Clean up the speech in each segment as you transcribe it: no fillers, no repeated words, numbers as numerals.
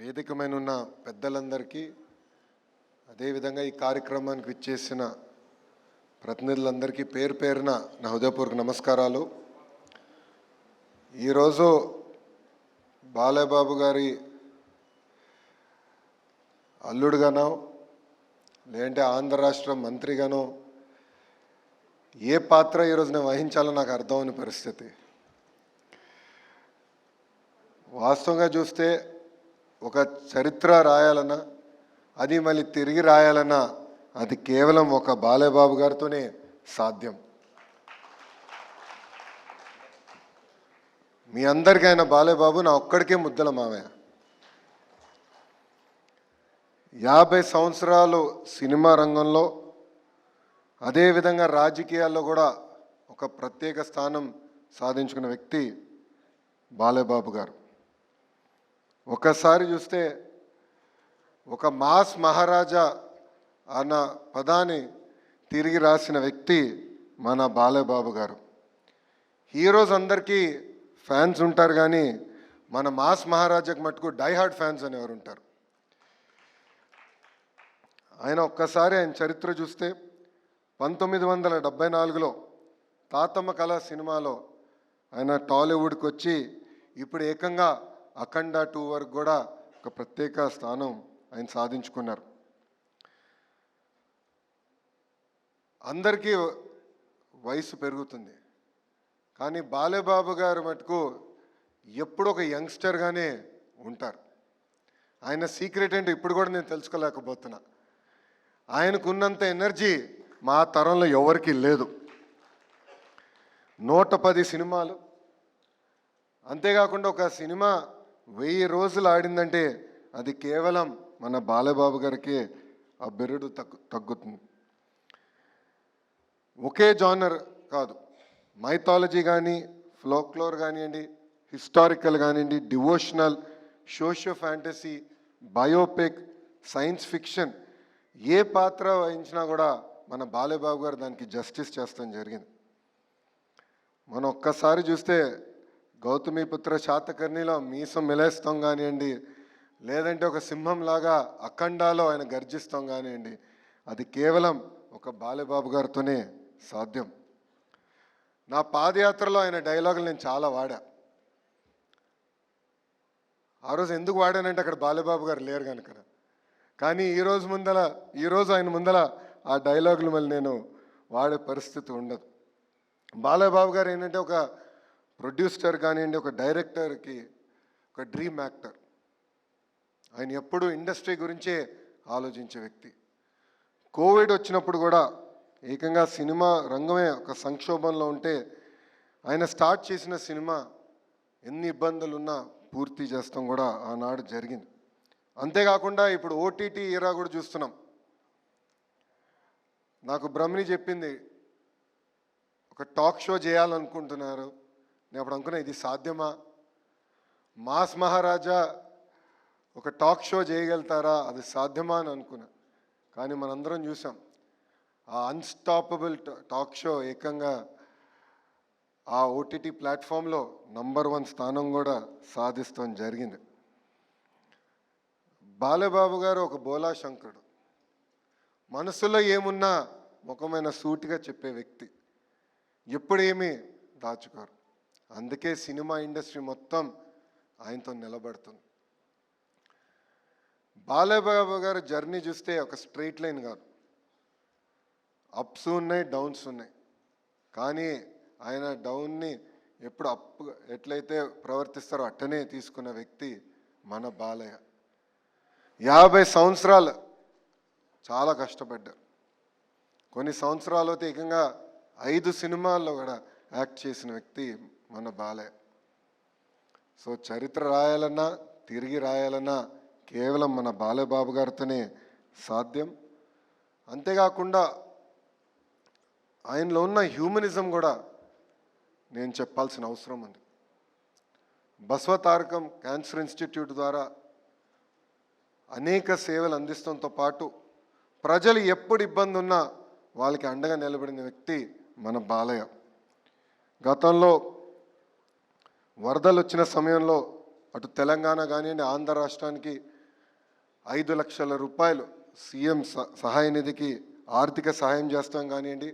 వేదిక మీద ఉన్న పెద్దలందరికీ అదేవిధంగా ఈ కార్యక్రమానికి విచ్చేసిన ప్రతినిధులందరికీ పేరు పేరున నా హృదయపూర్వక నమస్కారాలు. ఈరోజు బాలయ్యబాబు గారి అల్లుడుగానో లేదంటే ఆంధ్ర రాష్ట్ర మంత్రిగానో ఏ పాత్ర ఈరోజు నేను వహించాలో నాకు అర్థం అవని పరిస్థితి. వాస్తవంగా చూస్తే ఒక చరిత్ర రాయాలన్నా అది మళ్ళీ తిరిగి రాయాలన్నా అది కేవలం ఒక బాలయ్యబాబు గారితోనే సాధ్యం. మీ అందరికీ ఆయన బాలయ్యబాబు నా ఒక్కడికే ముద్దల మావయ్య. 50 సంవత్సరాలు సినిమా రంగంలో అదేవిధంగా రాజకీయాల్లో కూడా ఒక ప్రత్యేక స్థానం సాధించుకున్న వ్యక్తి బాలయ్యబాబు గారు. ఒకసారి చూస్తే ఒక మాస్ మహారాజా అన్న పదాన్ని తిరిగి రాసిన వ్యక్తి మన బాలయ్యబాబు గారు. హీరోస్ అందరికీ ఫ్యాన్స్ ఉంటారు, కానీ మన మాస్ మహారాజాకి మటుకు డైహార్డ్ ఫ్యాన్స్ అనేవారు ఉంటారు. ఆయన ఒక్కసారి ఆయన చరిత్ర చూస్తే 1974లో తాతమ్మ కళ సినిమాలో ఆయన టాలీవుడ్కి వచ్చి ఇప్పుడు ఏకంగా అఖండ 2 వరకు కూడా ఒక ప్రత్యేక స్థానం ఆయన సాధించుకున్నారు. అందరికీ వయసు పెరుగుతుంది, కానీ బాలయ్యబాబు గారు మటుకు ఎప్పుడు ఒక యంగ్స్టర్గానే ఉంటారు. ఆయన సీక్రెట్ ఏంటో ఇప్పుడు కూడా నేను తెలుసుకోలేకపోతున్నా. ఆయనకున్నంత ఎనర్జీ మా తరంలో ఎవరికీ లేదు. 110 సినిమాలు, అంతేకాకుండా ఒక సినిమా 1000 రోజులు ఆడిందంటే అది కేవలం మన బాలయ్యబాబు గారికి ఆ బిరుడు తగ్గుతుంది. ఒకే జానర్ కాదు, మైథాలజీ కానీ, ఫోక్లోర్ కానివ్వండి, హిస్టారికల్ కానివ్వండి, devotional, socio fantasy, biopic, science fiction, ఏ పాత్ర వహించినా కూడా మన బాలయ్యబాబు గారు దానికి జస్టిస్ చేస్తాం జరిగింది. మనం ఒక్కసారి చూస్తే గౌతమిపుత్ర శాతకర్ణిలో మీసం మెలేస్తాం కానివ్వండి, లేదంటే ఒక సింహంలాగా అఖండాలో ఆయన గర్జిస్తాం కానివ్వండి, అది కేవలం ఒక బాలయ్యబాబు గారితోనే సాధ్యం. నా పాదయాత్రలో ఆయన డైలాగులు నేను చాలా వాడా. ఆ రోజు ఎందుకు వాడానంటే అక్కడ బాలయ్యబాబు గారు లేరు కనుక. కానీ ఈరోజు ఆయన ముందల ఆ డైలాగులు మళ్ళీ నేను వాడే పరిస్థితి ఉండదు. బాలయ్యబాబు గారు ఏంటంటే ఒక ప్రొడ్యూసర్ కానివ్వండి, ఒక డైరెక్టర్కి ఒక డ్రీమ్ యాక్టర్. ఆయన ఎప్పుడూ ఇండస్ట్రీ గురించే ఆలోచించే వ్యక్తి. కోవిడ్ వచ్చినప్పుడు కూడా ఏకంగా సినిమా రంగమే ఒక సంక్షోభంలో ఉంటే ఆయన స్టార్ట్ చేసిన సినిమా ఎన్ని ఇబ్బందులున్నా పూర్తి చేస్తాం కూడా ఆనాడు జరిగింది. అంతేకాకుండా ఇప్పుడు ఓటీటీ ఎరా కూడా చూస్తున్నాం. నాకు బ్రహ్మని చెప్పింది, ఒక టాక్ షో చేయాలనుకుంటున్నారు. నేను అప్పుడు అనుకున్నా, ఇది సాధ్యమా? మాస్ మహారాజా ఒక టాక్ షో చేయగలుగుతారా? అది సాధ్యమా అని అనుకున్నా. కానీ మనందరం చూసాం, ఆ అన్స్టాపబుల్ టాక్ షో ఏకంగా ఆ ఓటీటీ ప్లాట్ఫామ్లో నంబర్ 1 స్థానం కూడా సాధిస్తాం జరిగింది. బాలయ్యబాబు గారు ఒక బోలా శంకరుడు. మనసులో ఏమున్నా ముఖమైన సూటిగా చెప్పే వ్యక్తి, ఎప్పుడు ఏమీ దాచుకోరు. అందుకే సినిమా ఇండస్ట్రీ మొత్తం ఆయనతో నిలబడుతుంది. బాలయ్యబాబు గారు జర్నీ చూస్తే ఒక స్ట్రైట్ లైన్ కాదు, అప్స్ ఉన్నాయి, డౌన్స్ ఉన్నాయి. కానీ ఆయన డౌన్ని ఎప్పుడు అప్ ఎట్లయితే ప్రవర్తిస్తారో అట్టనే తీసుకున్న వ్యక్తి మన బాలయ్య. 50 సంవత్సరాలు చాలా కష్టపడ్డారు. కొన్ని సంవత్సరాలు అయితే ఏకంగా 5 సినిమాల్లో కూడా యాక్ట్ చేసిన వ్యక్తి మన బాలయ్య. సో చరిత్ర రాయాలన్నా తిరిగి రాయాలన్నా కేవలం మన బాలయ్యబాబు గారితోనే సాధ్యం. అంతేకాకుండా ఆయనలో ఉన్న హ్యూమనిజం కూడా నేను చెప్పాల్సిన అవసరం ఉంది. బసవతారకం క్యాన్సర్ ఇన్స్టిట్యూట్ ద్వారా అనేక సేవలు అందించడంతో పాటు ప్రజలు ఎప్పుడు ఇబ్బంది ఉన్నా వాళ్ళకి అండగా నిలబడిన వ్యక్తి మన బాలయ్య. గతంలో వరదలు వచ్చిన సమయంలో అటు తెలంగాణ కానివ్వండి, ఆంధ్ర రాష్ట్రానికి ₹5,00,000 సీఎం సహాయ నిధికి ఆర్థిక సహాయం చేస్తాం కానివ్వండి.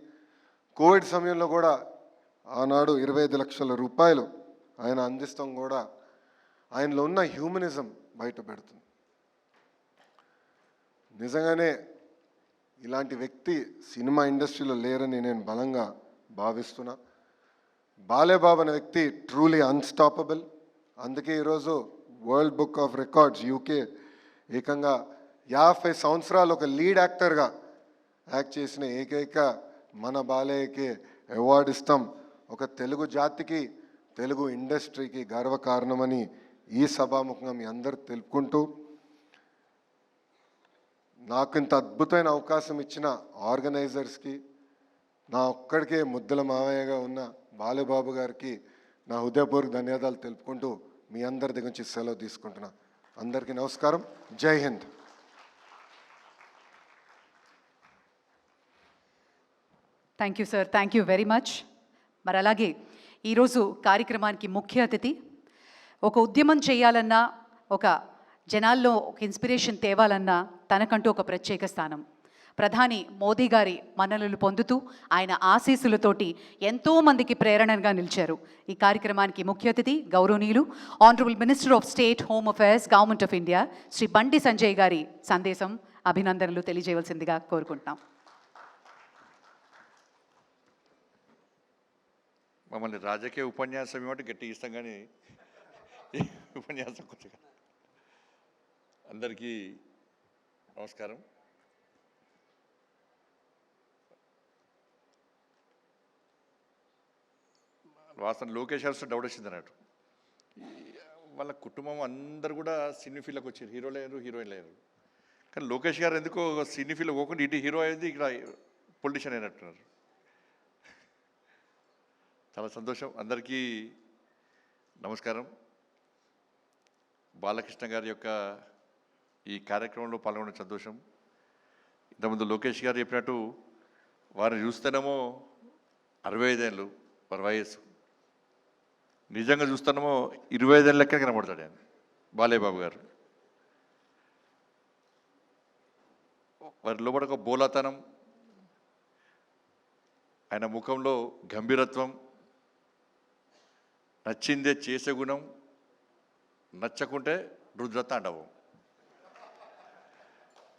కోవిడ్ సమయంలో కూడా ఆనాడు ₹25,00,000 ఆయన అందిస్తాం కూడా ఆయనలో ఉన్న హ్యూమనిజం బయట పెడుతుంది. నిజంగానే ఇలాంటి వ్యక్తి సినిమా ఇండస్ట్రీలో లేరని నేను బలంగా భావిస్తున్నా. బాలేబాబు అనే వ్యక్తి ట్రూలీ అన్స్టాపబుల్. అందుకే ఈరోజు world book of records UK ఏకంగా 50 సంవత్సరాలు ఒక లీడ్ యాక్టర్గా యాక్ట్ చేసిన ఏకైక మన బాలయ్యకి అవార్డు ఇస్తాం. ఒక తెలుగు జాతికి, తెలుగు ఇండస్ట్రీకి గర్వకారణమని ఈ సభాముఖంగా మీ అందరు తెలుపుకుంటూ, నాకు ఇంత అద్భుతమైన అవకాశం ఇచ్చిన ఆర్గనైజర్స్కి, నా ఒక్కడికే ముద్దల మావయ్యగా ఉన్న బాలబాబు గారికి నా హృదయపూర్వక ధన్యవాదాలు తెలుపుకుంటూ మీ అందరి దగ్గర నుంచి సెలవు తీసుకుంటున్నా. అందరికీ నమస్కారం. జై Hind. Thank you sir, thank you very much. మరి అలాగే ఈరోజు కార్యక్రమానికి ముఖ్య అతిథి, ఒక ఉద్యమం చేయాలన్నా, ఒక జనాల్లో ఒక ఇన్స్పిరేషన్ తేవాలన్నా తనకంటూ ఒక ప్రత్యేక స్థానం. ప్రధాని మోదీ గారి మన్ననలు పొందుతూ ఆయన ఆశీస్సులతోటి ఎంతోమందికి ప్రేరణగా నిలిచారు. ఈ కార్యక్రమానికి ముఖ్య అతిథి గౌరవనీయులు honourable minister of state home affairs government of India Shri Bandi Sanjay గారి సందేశం, అభినందనలు తెలియజేయవలసిందిగా కోరుకుంటున్నాం. మమ్మల్ని రాజకీయ ఉపన్యాసం ఇవ్వమంటే గట్టిగా ఇస్తాం, కానీ ఉపన్యాసం కొద్దిగా. అందరికీ నమస్కారం. వాస్తవం లోకేష్ గారు డౌట్ వచ్చింది అన్నట్టు. వాళ్ళ కుటుంబం అందరు కూడా సినీ ఫీల్డ్కి వచ్చారు, హీరోలు అయ్యారు, హీరోయిన్లు అయ్యారు. కానీ లోకేష్ గారు ఎందుకో సినీ ఫీల్డ్ పోకుండా ఇటు హీరో అయింది, ఇక్కడ పొలిటీషియన్ అయినట్టున్నారు. చాలా సంతోషం. అందరికీ నమస్కారం. బాలకృష్ణ గారి యొక్క ఈ కార్యక్రమంలో పాల్గొనడం సంతోషం. ఇంతకుముందు లోకేష్ గారు చెప్పినట్టు వారిని చూస్తేనేమో 65 ఏళ్ళు వారి వయస్సు, నిజంగా చూస్తానేమో 25 ఏళ్ళ లెక్క కనబడతాడు ఆయన బాలయ్యబాబు గారు. వారి లోపల ఒక బోలాతనం, ఆయన ముఖంలో గంభీరత్వం, నచ్చిందే చేసే గుణం, నచ్చకుంటే రుద్రతాండవం.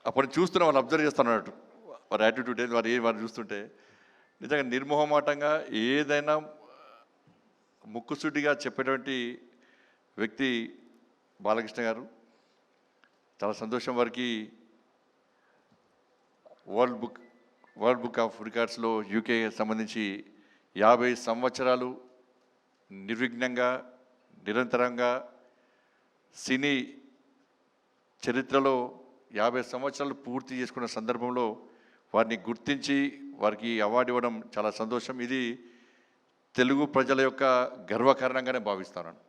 అప్పుడు చూస్తున్నా, వాళ్ళు అబ్జర్వ్ చేస్తున్నట్టు వారి యాటిట్యూడ్ వారు చూస్తుంటే నిజంగా నిర్మోహమాటంగా ఏదైనా ముక్కుసూటిగా చెప్పేటువంటి వ్యక్తి బాలకృష్ణ గారు. చాలా సంతోషం. వారికి వరల్డ్ బుక్ ఆఫ్ రికార్డ్స్లో యూకే సంబంధించి 50 సంవత్సరాలు నిర్విఘ్నంగా నిరంతరంగా సినీ చరిత్రలో 50 సంవత్సరాలు పూర్తి చేసుకున్న సందర్భంలో వారిని గుర్తించి వారికి అవార్డు ఇవ్వడం చాలా సంతోషం. ఇది తెలుగు ప్రజల యొక్క గర్వకారణంగానే భావిస్తున్నాను.